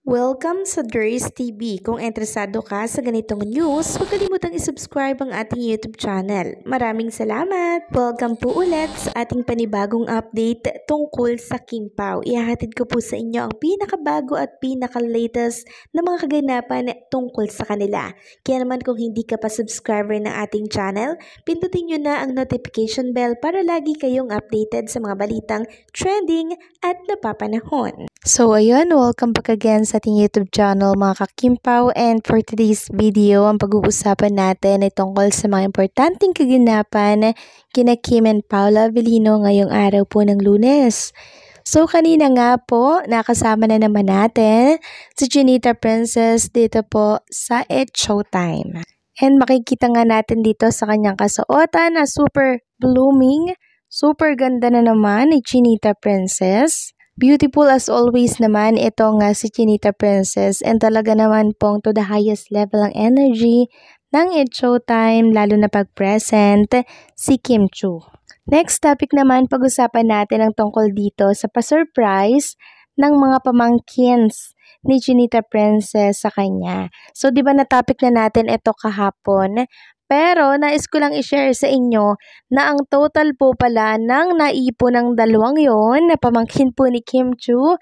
Welcome sa Durs TV. Kung interesado ka sa ganitong news, huwag kalimutang isubscribe ang ating YouTube channel. Maraming salamat! Welcome po ulit sa ating panibagong update tungkol sa Kim Pao. Ihahatid ko po sa inyo ang pinakabago at pinaka-latest na mga kaganapan tungkol sa kanila. Kaya naman kung hindi ka pa subscriber ng ating channel, pindutin nyo na ang notification bell para lagi kayong updated sa mga balitang trending at napapanahon. So ayun, welcome back again sa ating YouTube channel mga ka-Kim-Pao, and for today's video, ang pag-uusapan natin ay tungkol sa mga importanteng kaganapan kina Kim and Paula Avellino ngayong araw po ng Lunes. So kanina nga po, nakasama na naman natin si Chinita Princess dito po sa It's Showtime. And makikita nga natin dito sa kanyang kasuotan na super blooming, super ganda na naman ni Chinita Princess. Beautiful as always naman itong si Chinita Princess, and talaga naman pong to the highest level ang energy ng It's Showtime, lalo na pag-present si Kim Chiu. Next topic naman, pag-usapan natin ang tungkol dito sa pa-surprise ng mga pamangkins ni Chinita Princess sa kanya. So, di ba na-topic na natin ito kahapon? Pero, nais ko lang i-share sa inyo na ang total po pala ng naipon ng dalawang yon na pamangkin po ni Kim Chiu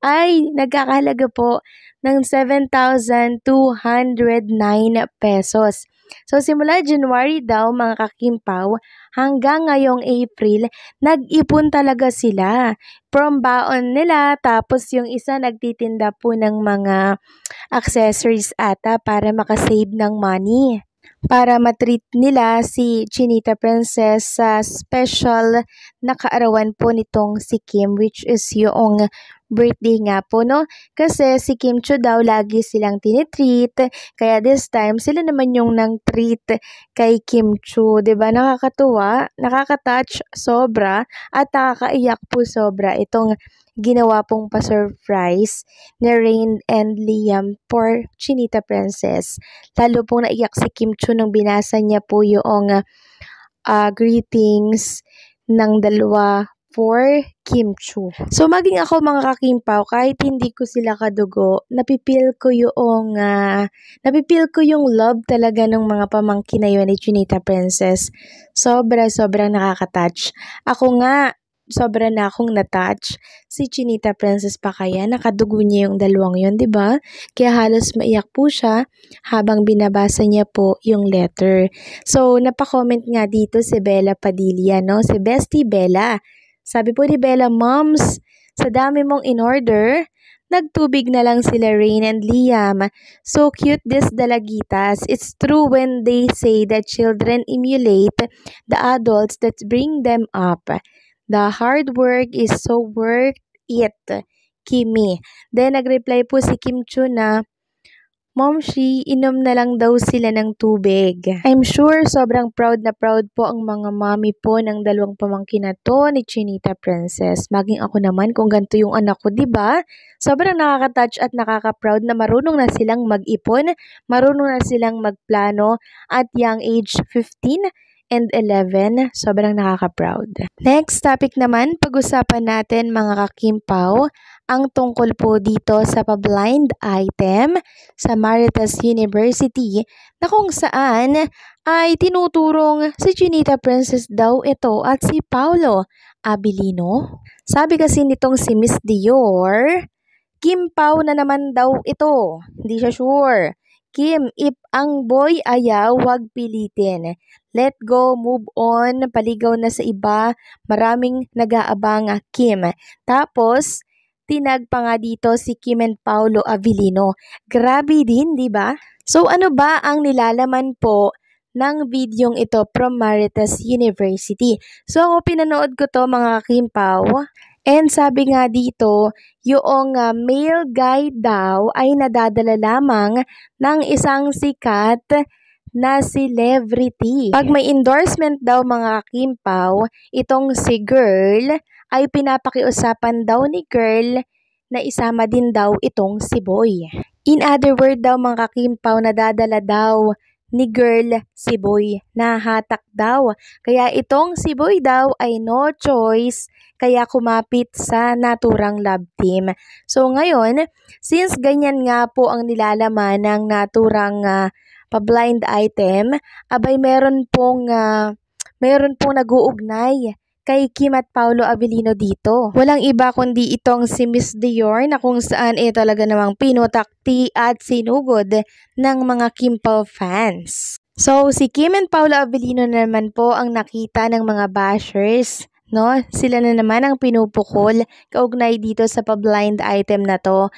ay nagkakahalaga po ng 7,209 pesos. So, simula January daw mga ka-Kim-Pao hanggang ngayong April, nag-ipon talaga sila from baon nila, tapos yung isa nagtitinda po ng mga accessories ata para makasave ng money, para matreat nila si Chinita Princess sa special na kaarawan po nitong si Kim, which is yung birthday nga po, no? Kasi si Kim Chiu daw lagi silang tinitreat, kaya this time sila naman yung nang treat kay Kim Chiu, 'di ba? Nakakatuwa, nakaka-touch sobra at nakakaiyak po sobra itong ginawa pong pa-surprise ni Rain and Liam for Chinita Princess. Lalo pong naiyak si Kim Chiu nung binasa niya po yung greetings ng dalawa for Kim Chiu. So, maging ako mga ka-Kim-Pao, kahit hindi ko sila kadugo, napipil ko yung love talaga ng mga pamangkin na yun ni Chinita Princess. Sobrang nakaka-touch. Ako nga, sobra na akong na-touch. Si Chinita Princess pa kaya, nakadugo niya yung dalawang yun, di ba? Kaya halos maiyak po siya habang binabasa niya po yung letter. So, napakomment nga dito si Bella Padilla, no? Si Bestie Bella. Sabi po ni Bella, "Moms, sa dami mong in-order, nagtubig na lang sila Rain and Liam. So cute these dalagitas. It's true when they say that children emulate the adults that bring them up. The hard work is so worth it, Kimi." Then nag-reply po si Kim Chiu na, "Momshi, inom na lang daw sila ng tubig." I'm sure sobrang proud na proud po ang mga mommy po ng dalawang pamangkin na to ni Chinita Princess. Maging ako naman kung ganito yung anak ko, di ba? Sobrang nakaka-touch at nakaka-proud na marunong na silang mag-ipon, marunong na silang magplano at young age 15 and 11, sobrang nakaka-proud. Next topic naman, pag-usapan natin mga ka-Kim-Pao, ang tungkol po dito sa pa-blind item sa Maritas University na kung saan ay tinuturong si Chinita Princess daw ito at si Paolo Avellino. Sabi kasi nitong si Miss Dior, Kim-Pao na naman daw ito. Hindi siya sure. Kim, if ang boy ayaw, wag pilitin. Let go, move on, paligaw na sa iba, maraming nag-aabang, Kim. Tapos, tinag pa nga dito si Kim and Paolo Avellino. Grabe din, di ba? So ano ba ang nilalaman po ng videong ito from Maritas University? So ako pinanood ko to mga Kim-Pao, and sabi nga dito, yung male guide daw ay nadadala lamang ng isang sikat na celebrity. Pag may endorsement daw mga Kim-Pao, itong si girl ay pinapakiusapan daw ni girl na isama din daw itong si boy. In other word daw mga Kim-Pao, nadadala daw ni Girl Siboy. Nahatak daw. Kaya itong Siboy daw ay no choice, kaya kumapit sa naturang love team. So ngayon, since ganyan nga po ang nilalaman ng naturang pa-blind item, abay meron pong nag-uugnay kay Kim at Paolo Avellino dito. Walang iba kundi itong si Miss Dior na kung saan talaga namang pinutakti at sinugod ng mga Kim Pao fans. So, si Kim and Paolo Avellino naman po ang nakita ng mga bashers, no? Sila na naman ang pinupukol kaugnay dito sa pa-blind item na to.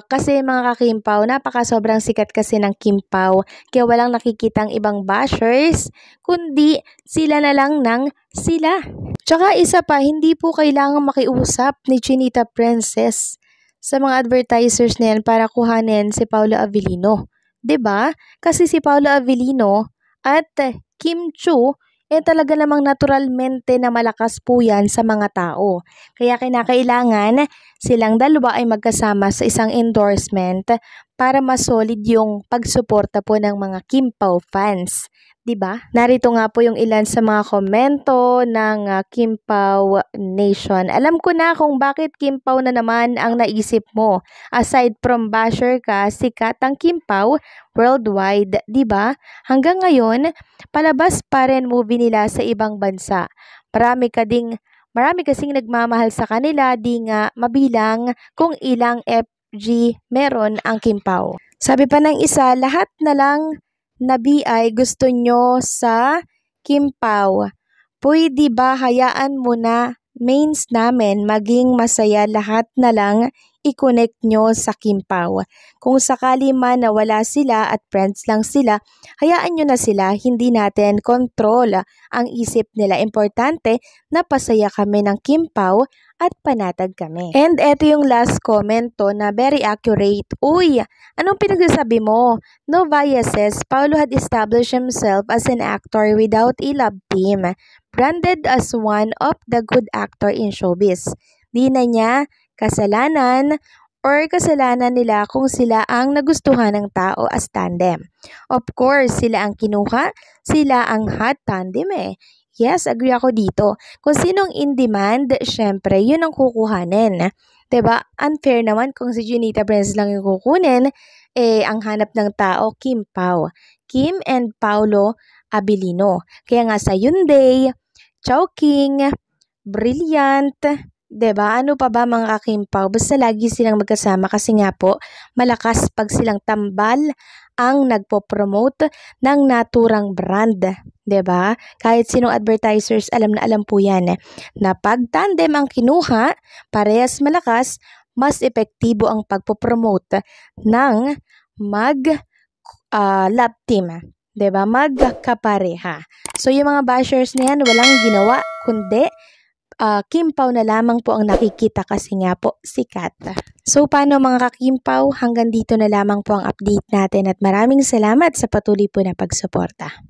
Kasi mga ka-Kim Pao, sobrang sikat kasi ng Kim Pao. Kaya walang nakikitang ibang bashers, kundi sila na lang ng sila. Tsaka isa pa, hindi po kailangang makiusap ni Chinita Princess sa mga advertisers na yan para kuhanin si Paolo Avellino. 'Di ba? Kasi si Paolo Avellino at Kim Chiu talaga namang naturalmente na malakas po yan sa mga tao. Kaya kinakailangan silang dalawa ay magkasama sa isang endorsement para mas solid yung pagsuporta po ng mga Kim Pao fans. 'Di ba? Narito nga po yung ilan sa mga komento ng Kim Pao Nation. Alam ko na kung bakit Kim Pao na naman ang naisip mo. Aside from basher ka, sikat ang Kim Pao worldwide, 'di ba? Hanggang ngayon, palabas pa rin movie nila sa ibang bansa. Marami kasing nagmamahal sa kanila, di nga mabilang kung ilang FG meron ang Kim Pao. Sabi pa ng isa, lahat na lang na BI gusto nyo sa Kim Pao. Pwede ba hayaan mo na mains namin maging masaya, lahat na lang i-connect nyo sa Kim Pao. Kung sakali man na wala sila at friends lang sila, hayaan nyo na sila, hindi natin control ang isip nila. Importante na pasaya kami ng Kim Pao at panatag kami. And eto yung last comment to na very accurate. Uy, anong pinagsasabi mo? No biases, Paolo had established himself as an actor without a love team, branded as one of the good actor in showbiz. Di na niya kasalanan nila kung sila ang nagustuhan ng tao as tandem. Of course, sila ang kinuha, sila ang hot tandem eh. Yes, agree ako dito. Kung sinong in demand, syempre, yun ang kukuhanin. 'Di ba? Unfair naman kung si Chinita Princess lang yung kukunin, ang hanap ng tao, Kim Pao. Kim and Paolo Avellino. Kaya nga sa Hyundai, Chowking, Brilliant, 'di ba? Ano pa ba mga Kim Pao? Basta lagi silang magkasama kasi nga po, malakas pag silang tambal ang nagpo-promote ng naturang brand, 'di ba? Kahit sinong advertisers alam na alam po 'yan na pag tandem ang kinuha, parehas malakas, mas epektibo ang pagpo-promote ng love team, 'di ba? Magkapareha. So yung mga bashers na yan walang ginawa kundi Kim Pao na lamang po ang nakikita kasi nga po sikat. So paano mga ka-Kim Pao, hanggang dito na lamang po ang update natin at maraming salamat sa patuloy po na pagsuporta.